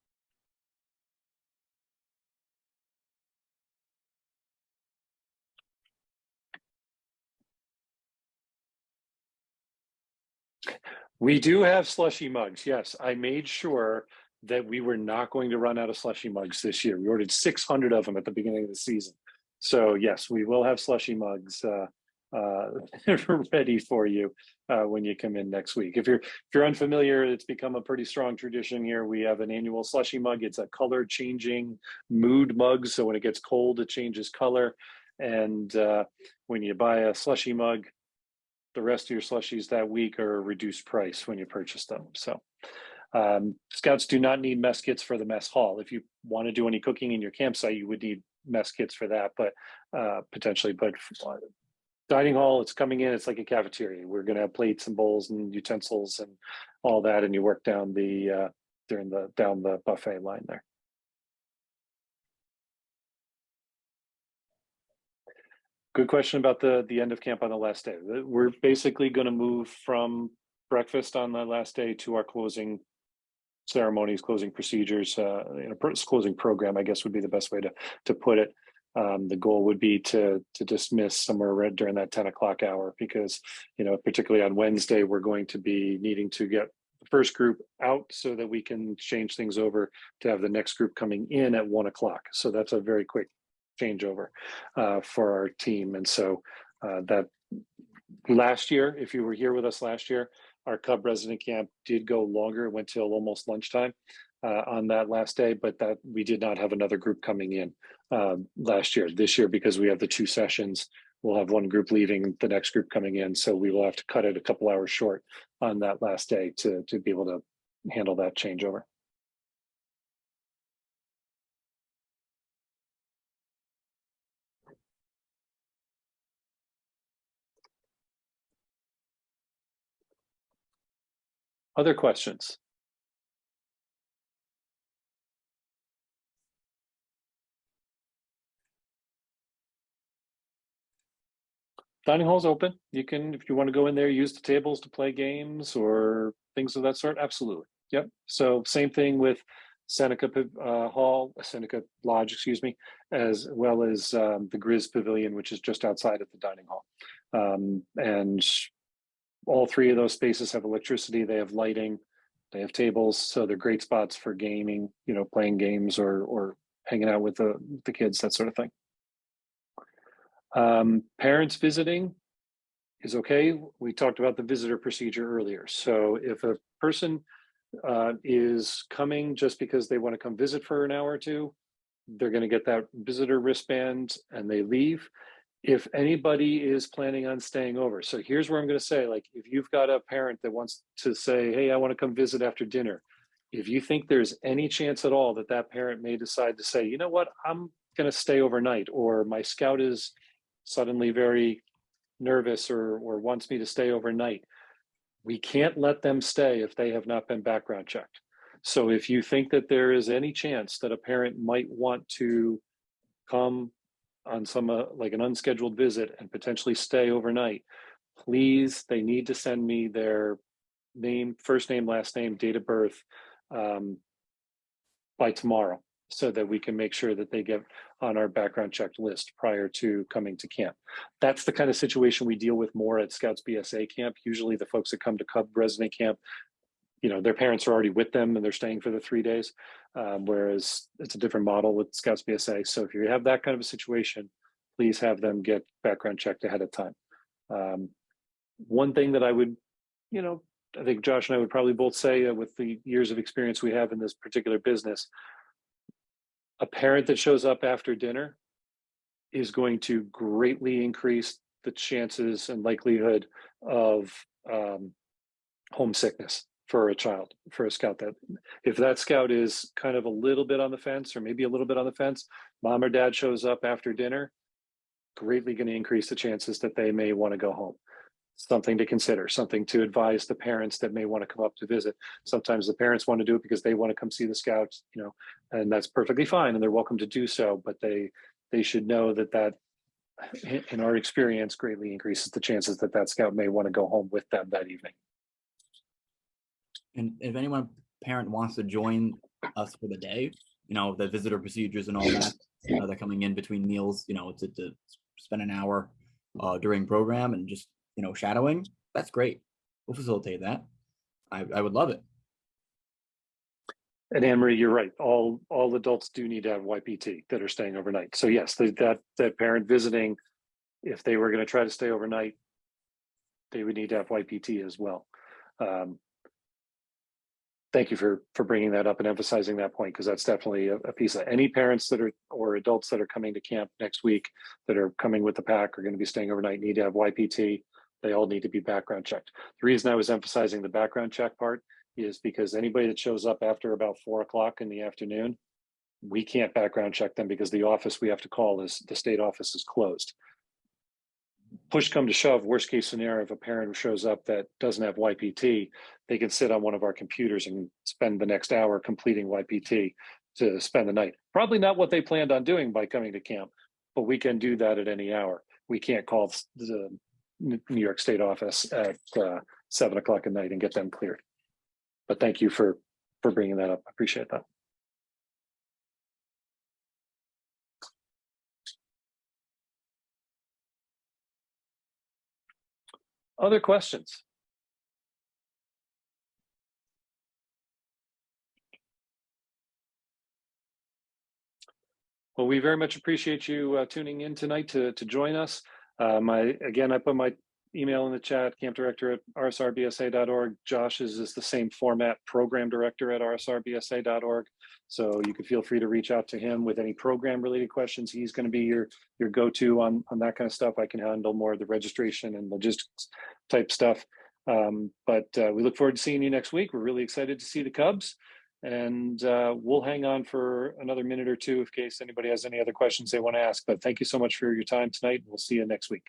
We do have slushy mugs. Yes, I made sure that we were not going to run out of slushy mugs this year. We ordered 600 of them at the beginning of the season. So yes, we will have slushy mugs ready for you when you come in next week. If you're unfamiliar, it's become a pretty strong tradition here. We have an annual slushy mug. It's a color changing mood mug. So when it gets cold, it changes color. And when you buy a slushy mug, the rest of your slushies that week are a reduced price when you purchase them. So scouts do not need mess kits for the mess hall. If you want to do any cooking in your campsite, you would need mess kits for that, but potentially. But dining hall, it's coming in, it's like a cafeteria. We're going to have plates and bowls and utensils and all that, and you work down the down the buffet line there. Good question about the end of camp on the last day. We're basically going to move from breakfast on the last day to our closing ceremonies, closing procedures, closing program, I guess would be the best way to put it. The goal would be to dismiss somewhere right during that 10 o'clock hour, because, particularly on Wednesday, we're going to be needing to get the first group out so that we can change things over to have the next group coming in at 1 o'clock. So that's a very quick changeover for our team. And so that last year, if you were here with us last year, our Cub resident camp did go longer. It went till almost lunchtime on that last day, but that we did not have another group coming in last year. This year, because we have the 2 sessions, we'll have one group leaving, the next group coming in. So we will have to cut it a couple hours short on that last day to be able to handle that changeover. Other questions? Dining hall's open. You can, if you want to go in there, use the tables to play games or things of that sort. Absolutely. Yep. So same thing with Seneca Lodge, excuse me, as well as the Grizz Pavilion, which is just outside of the dining hall. And all three of those spaces have electricity, they have lighting, they have tables, so they're great spots for gaming, playing games or hanging out with the kids, that sort of thing. Parents visiting is okay. We talked about the visitor procedure earlier. So if a person is coming just because they want to come visit for an hour or two, they're going to get that visitor wristband and they leave. If anybody is planning on staying over, so here's where I'm going to say, like, if you've got a parent that wants to say, hey, I want to come visit after dinner, if you think there's any chance at all that that parent may decide to say, you know what, I'm going to stay overnight, or my scout is suddenly very nervous or wants me to stay overnight, we can't let them stay if they have not been background checked. So if you think that there is any chance that a parent might want to come on some like an unscheduled visit and potentially stay overnight, please, they need to send me their name, first name, last name, date of birth by tomorrow, so that we can make sure that they get on our background check list prior to coming to camp. That's the kind of situation we deal with more at Scouts BSA camp. Usually the folks that come to Cub resident camp, their parents are already with them and they're staying for the 3 days, whereas it's a different model with Scouts BSA. So if you have that kind of a situation, please have them get background checked ahead of time. One thing that I would, I think Josh and I would probably both say, with the years of experience we have in this particular business, a parent that shows up after dinner is going to greatly increase the chances and likelihood of homesickness for a child, for a scout. That if that scout is kind of a little bit on the fence, or maybe a little bit on the fence, mom or dad shows up after dinner, greatly going to increase the chances that they may want to go home. Something to consider, something to advise the parents that may want to come up to visit. Sometimes the parents want to do it because they want to come see the scouts, and that's perfectly fine, and they're welcome to do so, but they should know that in our experience greatly increases the chances that that scout may want to go home with them that evening. And if anyone parent wants to join us for the day, the visitor procedures and all that, they're coming in between meals, to spend an hour during program and just, shadowing, that's great. We'll facilitate that. I would love it. And Anne-Marie, you're right. All adults do need to have YPT that are staying overnight. So yes, that parent visiting, if they were going to try to stay overnight, they would need to have YPT as well. Thank you for bringing that up and emphasizing that point, because that's definitely a piece of any parents that are, or adults that are coming to camp next week that are coming with the pack, are going to be staying overnight, need to have YPT. They all need to be background checked. The reason I was emphasizing the background check part is because anybody that shows up after about 4 o'clock in the afternoon, we can't background check them because the office we have to call is, the state office is closed. Push come to shove, worst case scenario, if a parent shows up that doesn't have YPT, they can sit on one of our computers and spend the next hour completing YPT to spend the night. Probably not what they planned on doing by coming to camp, but we can do that at any hour. We can't call the New York State office at 7 o'clock at night and get them cleared. But thank you for bringing that up. I appreciate that. Other questions? Well, we very much appreciate you tuning in tonight to join us. I put my email in the chat, campdirector@rsrbsa.org. Josh's is the same format, program director at rsrbsa.org. So you can feel free to reach out to him with any program related questions. He's going to be your go-to on that kind of stuff. I can handle more of the registration and logistics type stuff. But we look forward to seeing you next week. We're really excited to see the Cubs. And we'll hang on for another minute or two in case anybody has any other questions they want to ask. But thank you so much for your time tonight. We'll see you next week.